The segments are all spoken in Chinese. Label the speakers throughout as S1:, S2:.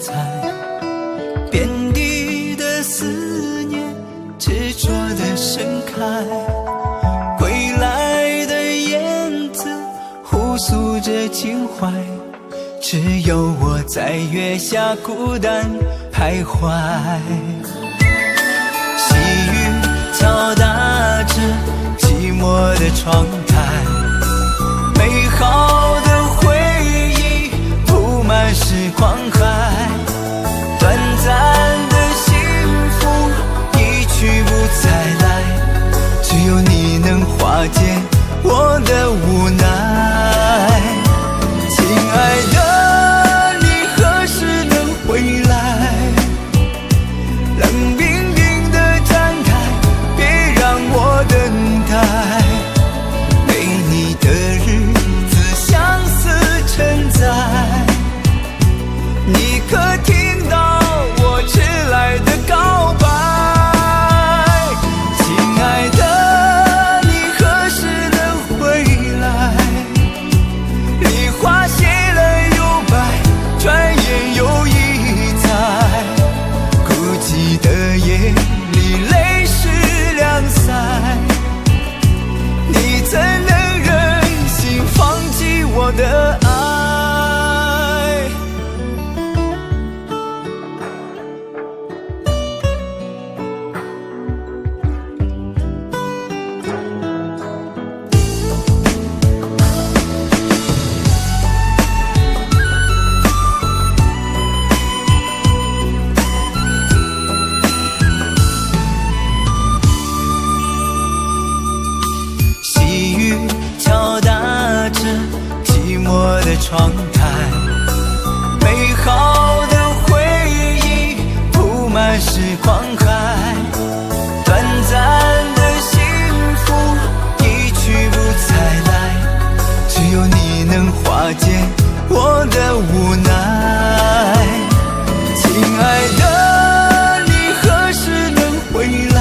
S1: 彩，遍地的思念执着的盛开，归来的燕子互诉着情怀，只有我在月下孤单徘徊。细雨敲打着寂寞的窗台，美好的回忆铺满时光海，短暂的幸福一去不再来，只有你能化解我的无奈。亲爱的，你何时能回来？冷冰冰的站台，别让我等待。没你的日子相思成灾，你可听到我迟来的告白？亲爱的，你何时能回来？梨花谢了又白，转眼又一载。孤寂的夜里泪湿两腮，你怎能忍心放弃我的爱？细雨敲打着寂寞的窗台，美好的回忆铺满时光海，短暂的幸福一去不再来，只有你能化解我的无奈。亲爱的，你何时能回来？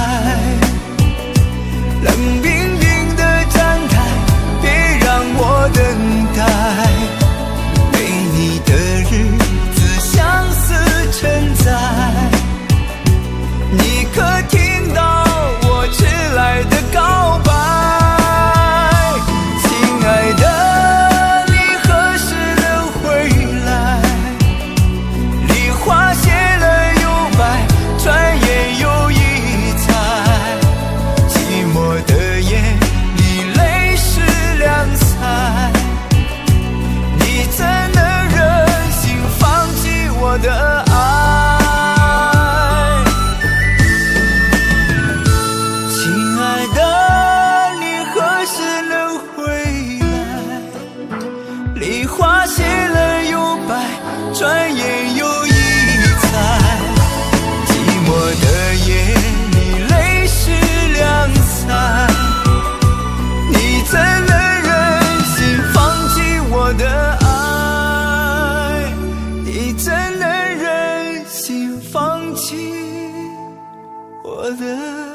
S1: 冷冰冰的站台，别让我等待。没你的日子相思成灾，你可听到我迟来的告白？亲爱的，你何时能回来？梨花谢了又白，转眼又一载。寂寞的夜里泪湿两腮，你怎能忍心放弃我的爱？亲爱的，你何时能回来？梨花谢了又白，转眼又一载。寂寞的夜里泪湿两腮，你怎能忍心放弃我的爱？你怎能忍心放弃我的爱？